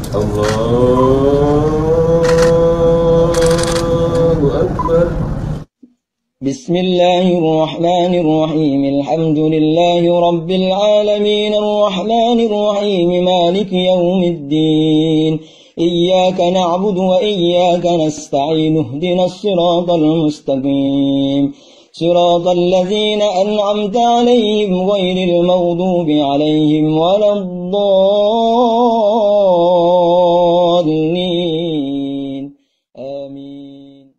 Allahu Akbar. Bismillahirrahmanirrahim. Alhamdulillahi rabbil alamin. Arrahmanir rahim. Maliki yaumiddin. Iyyaka na'budu wa iyyaka nasta'in. Ihdinas siratal mustaqim. Siratal ladzina an'amta 'alaihim ghairil maghdubi 'alaihim waladdallin. Amin.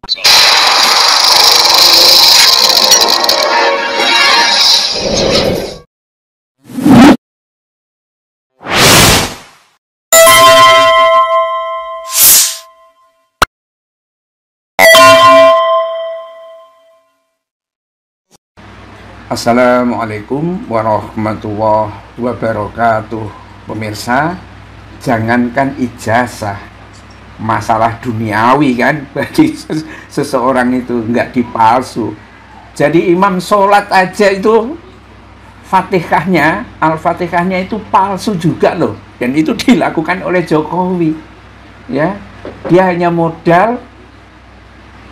Assalamualaikum warahmatullahi wabarakatuh. Pemirsa, jangankan ijazah, masalah duniawi kan bagi seseorang itu nggak dipalsu. Jadi imam sholat aja itu Fatihahnya, Al-Fatihahnya itu palsu juga loh. Dan itu dilakukan oleh Jokowi. Ya, dia hanya modal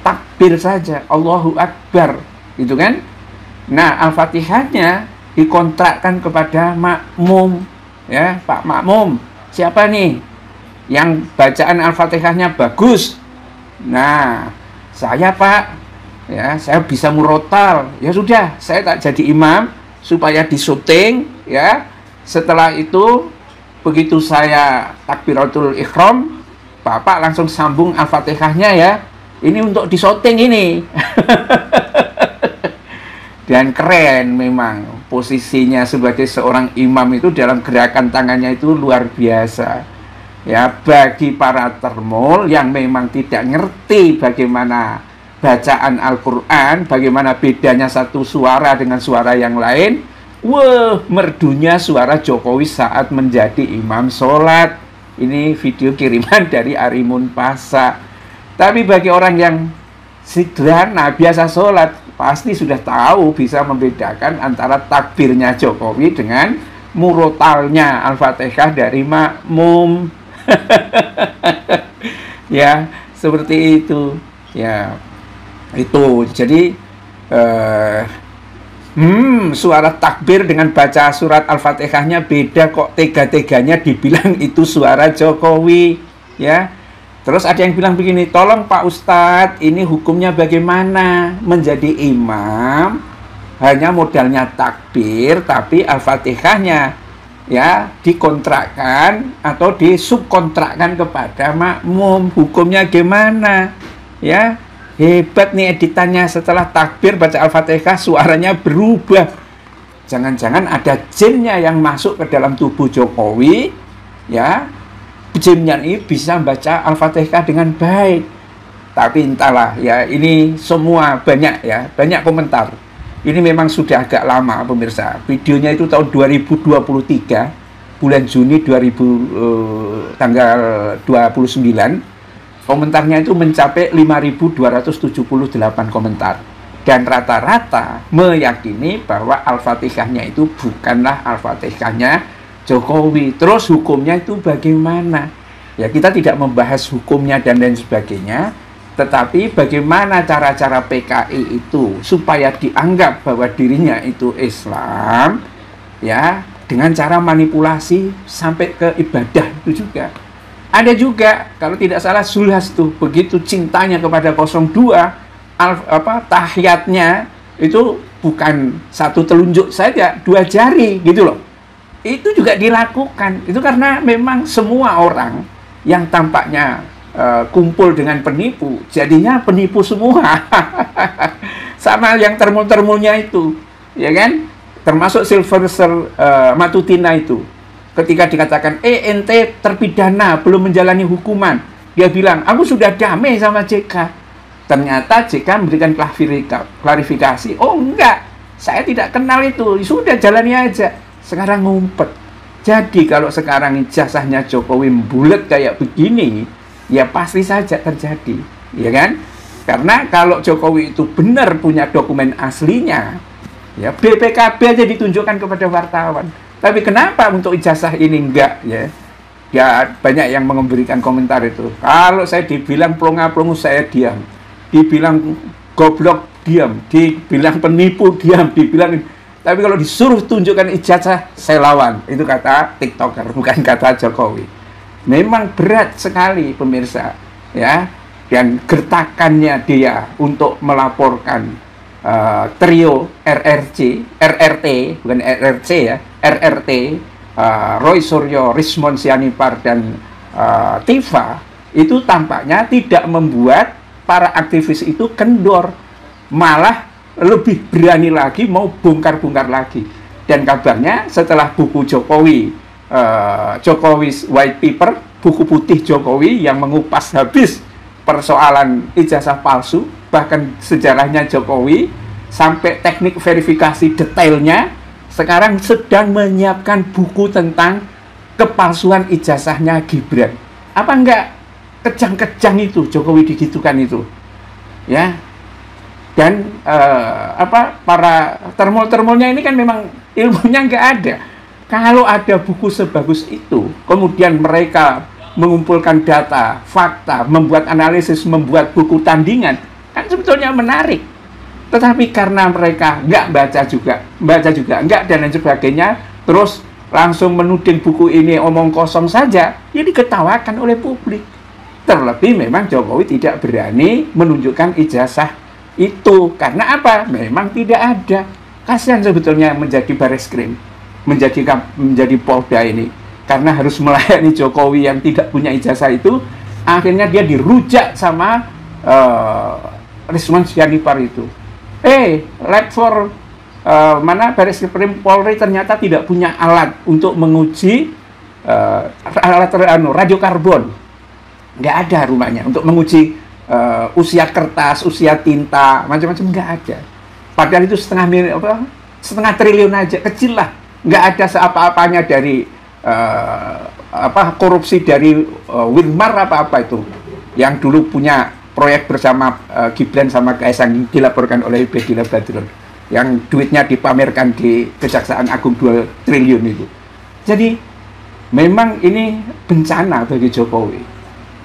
takbir saja, Allahu Akbar, gitu kan? Nah, Al-Fatihahnya dikontrakkan kepada makmum, ya, Pak Makmum. Siapa nih yang bacaan Al-Fatihahnya bagus? Nah, saya Pak, ya, saya bisa murotal. Ya sudah, saya tak jadi imam supaya disyuting, ya. Setelah itu, begitu saya takbiratul ihram, Bapak langsung sambung Al-Fatihahnya ya. Ini untuk disyuting ini. Dan keren memang posisinya sebagai seorang imam itu dalam gerakan tangannya itu luar biasa. Ya, bagi para termul yang memang tidak ngerti bagaimana bacaan Al-Quran, bagaimana bedanya satu suara dengan suara yang lain, wah, merdunya suara Jokowi saat menjadi imam sholat. Ini video kiriman dari Arimun Pasa. Tapi bagi orang yang sederhana, biasa sholat, pasti sudah tahu bisa membedakan antara takbirnya Jokowi dengan murotalnya Al-Fatihah dari makmum. Ya, seperti itu. Ya, itu. Jadi suara takbir dengan baca surat Al-Fatihahnya beda kok, tega-teganya dibilang itu suara Jokowi. Ya. Terus ada yang bilang begini, tolong Pak Ustadz, ini hukumnya bagaimana? Menjadi imam hanya modalnya takbir, tapi Al-Fatihahnya ya dikontrakkan atau disubkontrakkan kepada makmum. Hukumnya gimana? Ya, hebat nih editannya, setelah takbir baca Al-Fatihah suaranya berubah. Jangan-jangan ada jinnya yang masuk ke dalam tubuh Jokowi, ya. Jinnya ini bisa baca Al-Fatihah dengan baik. Tapi entahlah ya, ini semua banyak ya, banyak komentar. Ini memang sudah agak lama pemirsa. Videonya itu tahun 2023, bulan Juni tanggal 29. Komentarnya itu mencapai 5.278 komentar. Dan rata-rata meyakini bahwa Al-Fatihahnya itu bukanlah Al-Fatihahnya Jokowi. Terus hukumnya itu bagaimana? Ya, kita tidak membahas hukumnya dan lain sebagainya, tetapi bagaimana cara-cara PKI itu supaya dianggap bahwa dirinya itu Islam, ya, dengan cara manipulasi sampai ke ibadah itu juga. Ada juga, kalau tidak salah Zulhas tuh, begitu cintanya kepada 02, tahiyatnya itu bukan satu telunjuk saja, 2 jari gitu loh. Itu juga dilakukan. Itu karena memang semua orang yang tampaknya kumpul dengan penipu, jadinya penipu semua. Sama yang termul-termulnya itu, ya kan? Termasuk Sylvester Matutina itu. Ketika dikatakan, ente terpidana, belum menjalani hukuman. Dia bilang, aku sudah damai sama JK. Ternyata JK memberikan klarifikasi. Oh enggak, saya tidak kenal itu. Sudah jalani aja. Sekarang ngumpet. Jadi kalau sekarang ijazahnya Jokowi bulat kayak begini, ya pasti saja terjadi, ya kan? Karena kalau Jokowi itu benar punya dokumen aslinya, ya BPKB aja ditunjukkan kepada wartawan. Tapi kenapa untuk ijazah ini enggak, ya? Ya, banyak yang memberikan komentar itu. Kalau saya dibilang plonga-plongo, saya diam. Dibilang goblok, diam. Dibilang penipu, diam. Dibilang, tapi kalau disuruh tunjukkan ijazah, saya lawan. Itu kata TikToker, bukan kata Jokowi. Memang berat sekali pemirsa, ya. Dan gertakannya dia untuk melaporkan trio RRT, bukan RRC ya, RRT, Roy Suryo, Rismon Sianipar, dan Tifa, itu tampaknya tidak membuat para aktivis itu kendor, malah lebih berani lagi mau bongkar-bongkar lagi. Dan kabarnya setelah buku Jokowi, Jokowi's White Paper, buku putih Jokowi yang mengupas habis persoalan ijazah palsu, bahkan sejarahnya Jokowi, sampai teknik verifikasi detailnya, sekarang sedang menyiapkan buku tentang kepalsuan ijazahnya Gibran. Apa enggak kejang-kejang itu Jokowi digitukan itu, ya? Dan para termul-termulnya ini kan memang ilmunya enggak ada. Kalau ada buku sebagus itu, kemudian mereka mengumpulkan data, fakta, membuat analisis, membuat buku tandingan, kan sebetulnya menarik. Tetapi karena mereka nggak baca juga nggak, dan lain sebagainya, terus langsung menuding buku ini omong kosong saja, ya diketawakan oleh publik. Terlebih memang Jokowi tidak berani menunjukkan ijazah itu. Karena apa? Memang tidak ada. Kasihan sebetulnya menjadi Bareskrim, menjadi Polda ini. Karena harus melayani Jokowi yang tidak punya ijazah itu, akhirnya dia dirujak sama Rismon Sianipar itu. Lab for Bareskrim Polri ternyata tidak punya alat untuk menguji radiokarbon. Nggak ada rumahnya untuk menguji usia kertas, usia tinta, macam-macam nggak ada. Padahal itu setengah triliun aja, kecil lah. Nggak ada seapa-apanya dari korupsi dari Wilmar apa-apa itu, yang dulu punya proyek bersama Gibran sama Kaisang, dilaporkan oleh Bedila Badrun, yang duitnya dipamerkan di Kejaksaan Agung 2 triliun itu. Jadi memang ini bencana bagi Jokowi.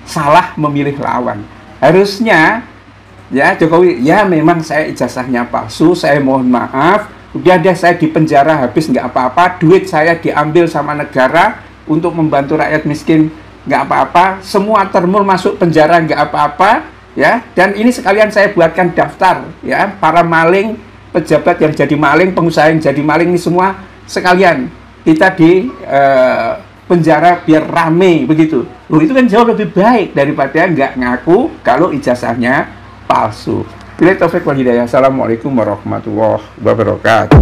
Salah memilih lawan. Harusnya ya Jokowi, ya memang saya ijazahnya palsu, saya mohon maaf, udah deh saya dipenjara habis nggak apa-apa, duit saya diambil sama negara untuk membantu rakyat miskin nggak apa-apa, semua termul masuk penjara nggak apa-apa, ya. Dan ini sekalian saya buatkan daftar, ya, para maling, pejabat yang jadi maling, pengusaha yang jadi maling, ini semua sekalian kita di penjara biar rame begitu. Loh, itu kan jauh lebih baik daripada nggak ngaku kalau ijazahnya palsu. Billahi taufik wal hidayah. Assalamualaikum warahmatullahi wabarakatuh.